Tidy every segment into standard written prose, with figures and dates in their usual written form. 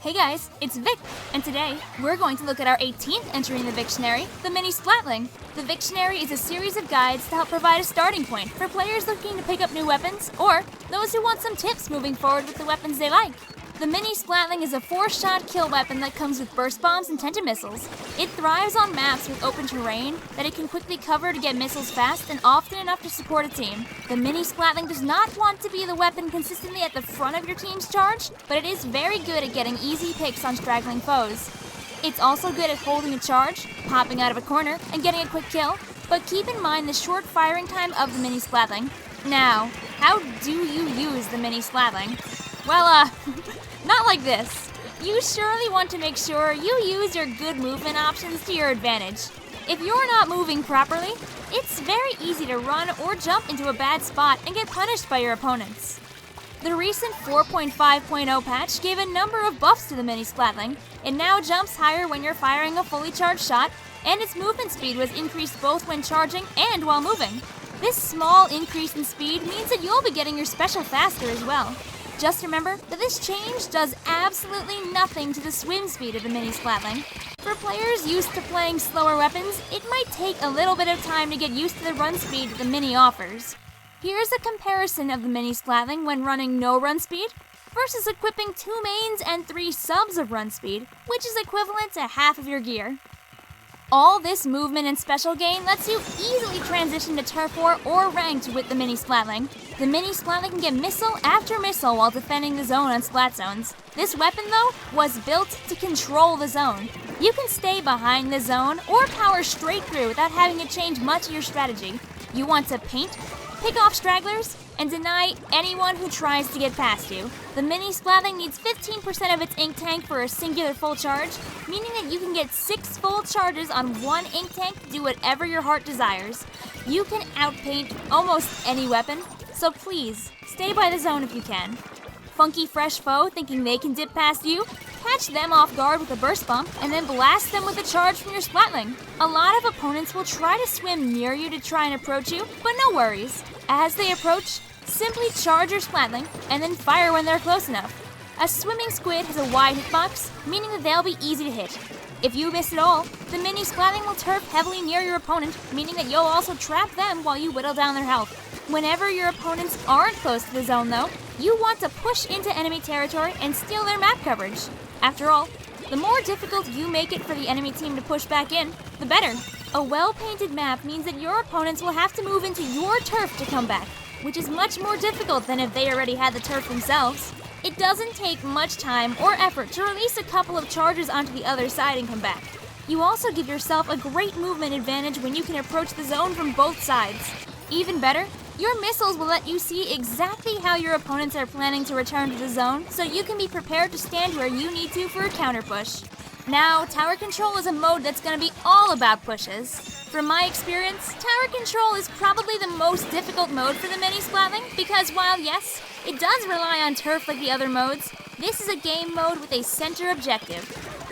Hey guys, it's Vic, and today we're going to look at our 18th entry in the Victionary, the Mini Splatling. The Victionary is a series of guides to help provide a starting point for players looking to pick up new weapons, or those who want some tips moving forward with the weapons they like. The Mini Splatling is a 4-shot kill weapon that comes with burst bombs and missiles. It thrives on maps with open terrain that it can quickly cover to get missiles fast and often enough to support a team. The Mini Splatling does not want to be the weapon consistently at the front of your team's charge, but it is very good at getting easy picks on straggling foes. It's also good at holding a charge, popping out of a corner, and getting a quick kill, but keep in mind the short firing time of the Mini Splatling. Now, how do you use the Mini Splatling? Well, not like this. You surely want to make sure you use your good movement options to your advantage. If you're not moving properly, it's very easy to run or jump into a bad spot and get punished by your opponents. The recent 4.5.0 patch gave a number of buffs to the Mini Splatling. It now jumps higher when you're firing a fully charged shot, and its movement speed was increased both when charging and while moving. This small increase in speed means that you'll be getting your special faster as well. Just remember that this change does absolutely nothing to the swim speed of the Mini Splatling. For players used to playing slower weapons, it might take a little bit of time to get used to the run speed that the Mini offers. Here's a comparison of the Mini Splatling when running no run speed versus equipping 2 mains and 3 subs of run speed, which is equivalent to half of your gear. All this movement and special gain lets you easily transition to Turf War or Ranked with the Mini Splatling. The Mini Splatling can get missile after missile while defending the zone on splat zones. This weapon, though, was built to control the zone. You can stay behind the zone or power straight through without having to change much of your strategy. You want to paint, pick off stragglers, and deny anyone who tries to get past you. The Mini Splatling needs 15% of its ink tank for a singular full charge, meaning that you can get 6 full charges on 1 ink tank to do whatever your heart desires. You can outpaint almost any weapon, so please, stay by the zone if you can. Funky fresh foe thinking they can dip past you? Catch them off guard with a burst bomb, and then blast them with a charge from your Splatling. A lot of opponents will try to swim near you to try and approach you, but no worries. As they approach, simply charge your Splatling, and then fire when they're close enough. A swimming squid has a wide hitbox, meaning that they'll be easy to hit. If you miss at all, the Mini Splatling will turf heavily near your opponent, meaning that you'll also trap them while you whittle down their health. Whenever your opponents aren't close to the zone, though, you want to push into enemy territory and steal their map coverage. After all, the more difficult you make it for the enemy team to push back in, the better. A well-painted map means that your opponents will have to move into your turf to come back, which is much more difficult than if they already had the turf themselves. It doesn't take much time or effort to release a couple of charges onto the other side and come back. You also give yourself a great movement advantage when you can approach the zone from both sides. Even better, your missiles will let you see exactly how your opponents are planning to return to the zone, so you can be prepared to stand where you need to for a counter push. Now, Tower Control is a mode that's going to be all about pushes. From my experience, Tower Control is probably the most difficult mode for the Mini Splatling because while yes, it does rely on turf like the other modes, this is a game mode with a center objective.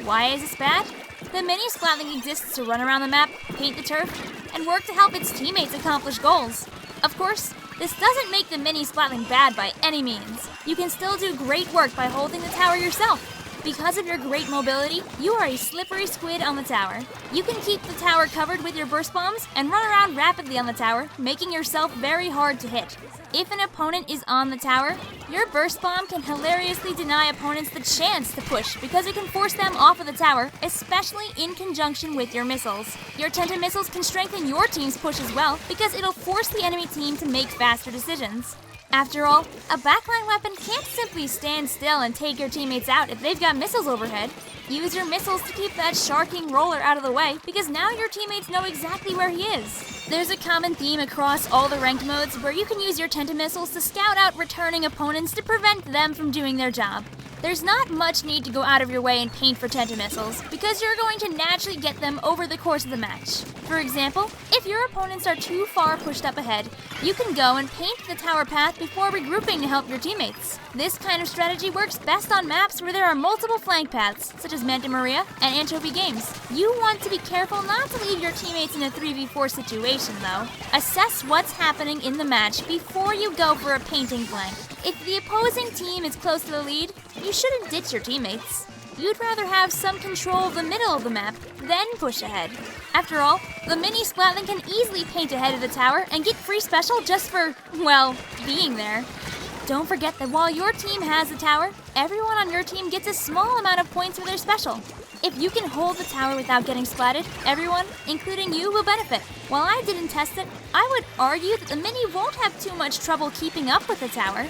Why is this bad? The Mini Splatling exists to run around the map, paint the turf, and work to help its teammates accomplish goals. Of course, this doesn't make the Mini Splatling bad by any means. You can still do great work by holding the tower yourself. Because of your great mobility, you are a slippery squid on the tower. You can keep the tower covered with your burst bombs and run around rapidly on the tower, making yourself very hard to hit. If an opponent is on the tower, your burst bomb can hilariously deny opponents the chance to push because it can force them off of the tower, especially in conjunction with your missiles. Your missiles can strengthen your team's push as well because it'll force the enemy team to make faster decisions. After all, a backline weapon can't simply stand still and take your teammates out if they've got missiles overhead. Use your missiles to keep that sharking roller out of the way, because now your teammates know exactly where he is. There's a common theme across all the ranked modes where you can use your missiles to scout out returning opponents to prevent them from doing their job. There's not much need to go out of your way and paint for missiles, because you're going to naturally get them over the course of the match. For example, if your opponents are too far pushed up ahead, you can go and paint the tower path before regrouping to help your teammates. This kind of strategy works best on maps where there are multiple flank paths, such as Manta Maria and Anchovy Games. You want to be careful not to leave your teammates in a 3v4 situation, though. Assess what's happening in the match before you go for a painting flank. If the opposing team is close to the lead, you shouldn't ditch your teammates. you'd rather have some control of the middle of the map, then push ahead. After all, the Mini Splatling can easily paint ahead of the tower and get free special just for, well, being there. Don't forget that while your team has the tower, everyone on your team gets a small amount of points for their special. If you can hold the tower without getting splatted, everyone, including you, will benefit. While I didn't test it, I would argue that the Mini won't have too much trouble keeping up with the tower.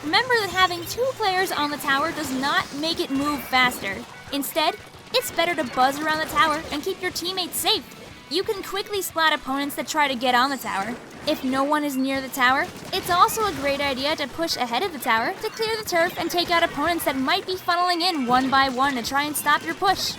Remember that having 2 players on the tower does not make it move faster. Instead, it's better to buzz around the tower and keep your teammates safe. You can quickly splat opponents that try to get on the tower. If no one is near the tower, it's also a great idea to push ahead of the tower to clear the turf and take out opponents that might be funneling in one by one to try and stop your push.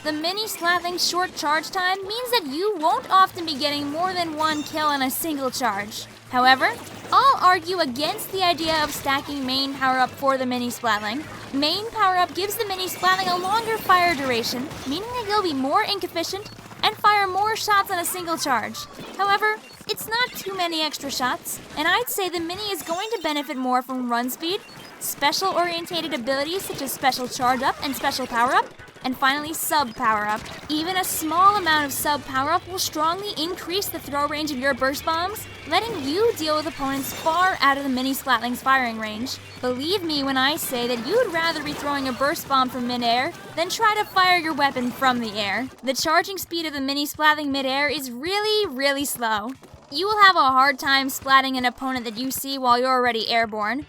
The Mini Splatling's short charge time means that you won't often be getting more than 1 kill in a single charge. However, I'll argue against the idea of stacking main power-up for the Mini Splatling. Main power-up gives the Mini Splatling a longer fire duration, meaning that you'll be more ink efficient and fire more shots on a single charge. However, it's not too many extra shots, and I'd say the Mini is going to benefit more from run speed, special-orientated abilities such as special charge-up and special power-up, and finally sub power-up. Even a small amount of sub power-up will strongly increase the throw range of your burst bombs, letting you deal with opponents far out of the Mini Splatling's firing range. Believe me when I say that you'd rather be throwing a burst bomb from mid-air than try to fire your weapon from the air. The charging speed of the Mini Splatling mid-air is really slow. You will have a hard time splatting an opponent that you see while you're already airborne.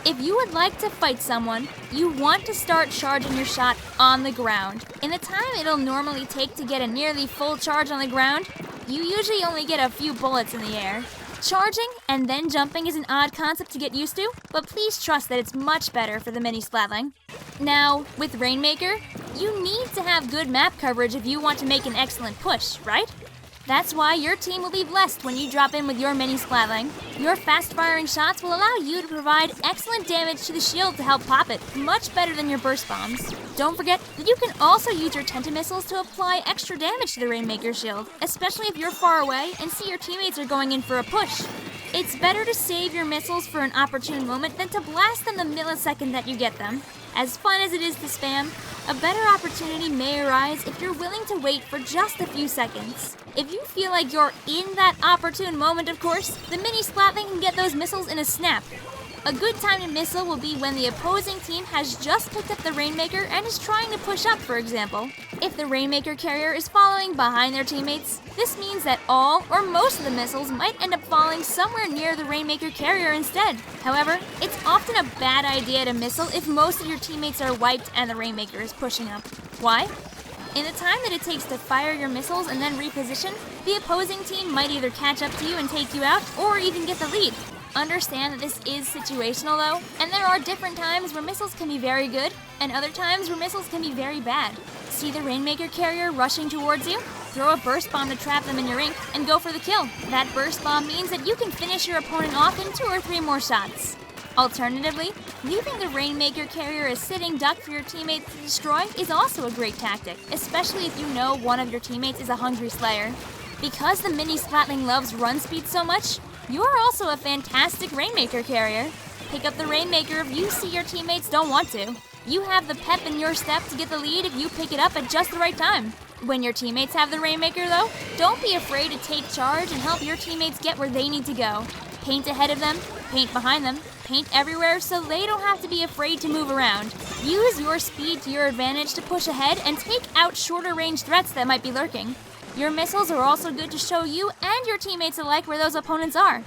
If you would like to fight someone, you want to start charging your shot on the ground. In the time it'll normally take to get a nearly full charge on the ground, you usually only get a few bullets in the air. Charging and then jumping is an odd concept to get used to, but please trust that it's much better for the Mini Splatling. Now, with Rainmaker, you need to have good map coverage if you want to make an excellent push, right? That's why your team will be blessed when you drop in with your Mini Splatling. Your fast-firing shots will allow you to provide excellent damage to the shield to help pop it, much better than your burst bombs. Don't forget that you can also use your Tentamissiles to apply extra damage to the Rainmaker shield, especially if you're far away and see your teammates are going in for a push. It's better to save your missiles for an opportune moment than to blast them the millisecond that you get them. As fun as it is to spam, a better opportunity may arise if you're willing to wait for just a few seconds. If you feel like you're in that opportune moment, of course, the Mini Splatling can get those missiles in a snap. A good time to missile will be when the opposing team has just picked up the Rainmaker and is trying to push up, for example. If the Rainmaker carrier is following behind their teammates, this means that all or most of the missiles might end up falling somewhere near the Rainmaker carrier instead. However, it's often a bad idea to missile if most of your teammates are wiped and the Rainmaker is pushing up. Why? In the time that it takes to fire your missiles and then reposition, the opposing team might either catch up to you and take you out, or even get the lead. Understand that this is situational though, and there are different times where missiles can be very good, and other times where missiles can be very bad. See the Rainmaker carrier rushing towards you? Throw a burst bomb to trap them in your ink, and go for the kill. That burst bomb means that you can finish your opponent off in 2 or 3 more shots. Alternatively, leaving the Rainmaker carrier a sitting duck for your teammates to destroy is also a great tactic, especially if you know one of your teammates is a hungry slayer. Because the Mini Splatling loves run speed so much, you're also a fantastic Rainmaker carrier. Pick up the Rainmaker if you see your teammates don't want to. You have the pep in your step to get the lead if you pick it up at just the right time. When your teammates have the Rainmaker though, don't be afraid to take charge and help your teammates get where they need to go. Paint ahead of them, paint behind them, paint everywhere so they don't have to be afraid to move around. Use your speed to your advantage to push ahead and take out shorter range threats that might be lurking. Your missiles are also good to show you and your teammates alike where those opponents are.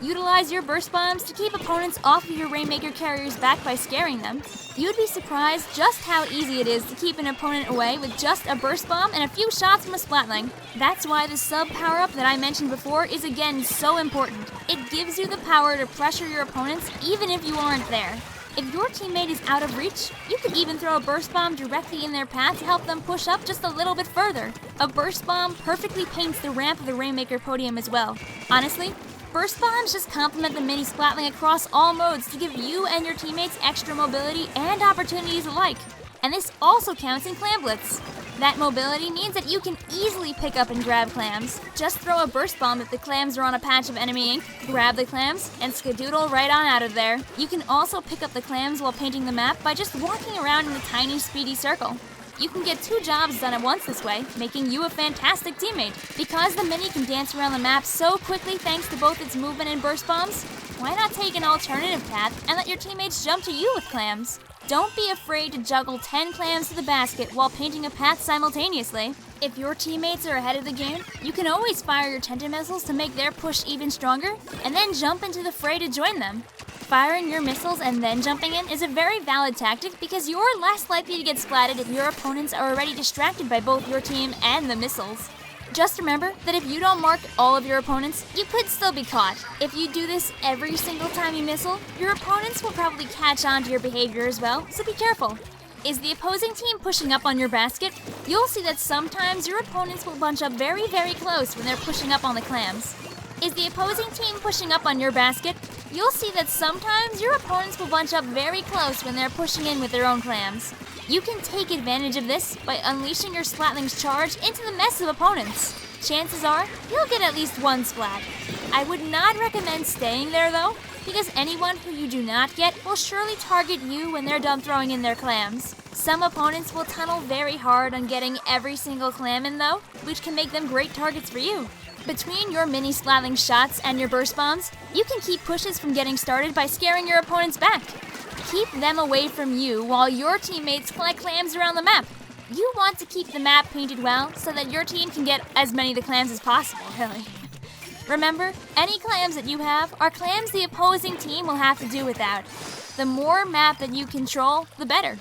Utilize your burst bombs to keep opponents off of your Rainmaker carrier's back by scaring them. You'd be surprised just how easy it is to keep an opponent away with just a burst bomb and a few shots from a Splatling. That's why the sub power-up that I mentioned before is again so important. It gives you the power to pressure your opponents even if you aren't there. If your teammate is out of reach, you could even throw a burst bomb directly in their path to help them push up just a little bit further. A burst bomb perfectly paints the ramp of the Rainmaker podium as well. Honestly, burst bombs just complement the Mini Splatling across all modes to give you and your teammates extra mobility and opportunities alike. And this also counts in Clan Blitz. That mobility means that you can easily pick up and grab clams. Just throw a burst bomb if the clams are on a patch of enemy ink, grab the clams, and skadoodle right on out of there. You can also pick up the clams while painting the map by just walking around in a tiny speedy circle. You can get 2 jobs done at once this way, making you a fantastic teammate. Because the Mini can dance around the map so quickly thanks to both its movement and burst bombs, why not take an alternative path and let your teammates jump to you with clams? Don't be afraid to juggle 10 clams to the basket while painting a path simultaneously. If your teammates are ahead of the game, you can always fire your tenta missiles to make their push even stronger, and then jump into the fray to join them. Firing your missiles and then jumping in is a very valid tactic because you're less likely to get splatted if your opponents are already distracted by both your team and the missiles. Just remember that if you don't mark all of your opponents, you could still be caught. If you do this every single time you missile, your opponents will probably catch on to your behavior as well, so be careful. Is the opposing team pushing up on your basket? You'll see that sometimes your opponents will bunch up very, very close when they're pushing up on the clams. Is the opposing team pushing up on your basket? You'll see that sometimes your opponents will bunch up very close when they're pushing in with their own clams. You can take advantage of this by unleashing your Splatling's charge into the mess of opponents. Chances are, you'll get at least 1 splat. I would not recommend staying there though, because anyone who you do not get will surely target you when they're done throwing in their clams. Some opponents will tunnel very hard on getting every single clam in though, which can make them great targets for you. Between your Mini Splatling shots and your burst bombs, you can keep pushes from getting started by scaring your opponents back. Keep them away from you while your teammates collect clams around the map. You want to keep the map painted well so that your team can get as many of the clams as possible, really. Remember, any clams that you have are clams the opposing team will have to do without. The more map that you control, the better.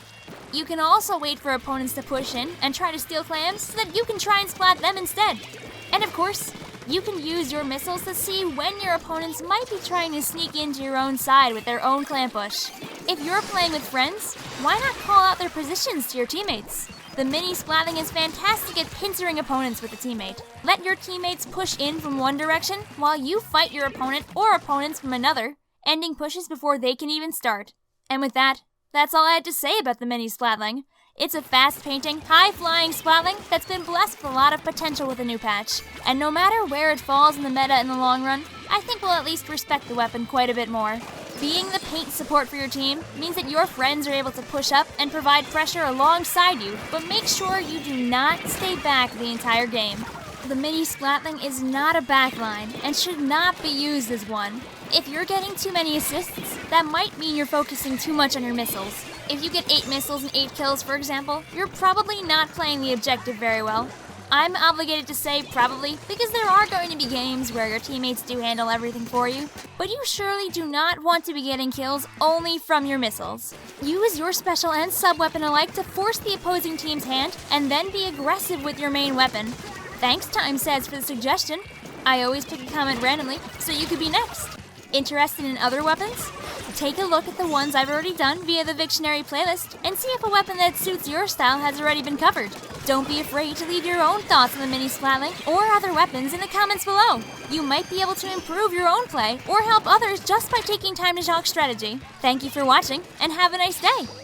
You can also wait for opponents to push in and try to steal clams so that you can try and splat them instead. And of course, you can use your missiles to see when your opponents might be trying to sneak into your own side with their own clam push. If you're playing with friends, why not call out their positions to your teammates? The Mini Splatling is fantastic at pincering opponents with a teammate. Let your teammates push in from one direction while you fight your opponent or opponents from another, ending pushes before they can even start. And with that, that's all I had to say about the Mini Splatling. It's a fast-painting, high-flying Splatling that's been blessed with a lot of potential with a new patch. And no matter where it falls in the meta in the long run, I think we'll at least respect the weapon quite a bit more. Being the paint support for your team means that your friends are able to push up and provide pressure alongside you, but make sure you do not stay back the entire game. The Mini Splatling is not a backline and should not be used as one. If you're getting too many assists, that might mean you're focusing too much on your missiles. If you get 8 missiles and 8 kills, for example, you're probably not playing the objective very well. I'm obligated to say probably because there are going to be games where your teammates do handle everything for you, but you surely do not want to be getting kills only from your missiles. Use your special and sub-weapon alike to force the opposing team's hand and then be aggressive with your main weapon. Thanks, Time Says, for the suggestion. I always pick a comment randomly, so you could be next. Interested in other weapons? Take a look at the ones I've already done via the Victionary playlist and see if a weapon that suits your style has already been covered. Don't be afraid to leave your own thoughts on the Mini Splatling or other weapons in the comments below. You might be able to improve your own play or help others just by taking time to talk strategy. Thank you for watching and have a nice day!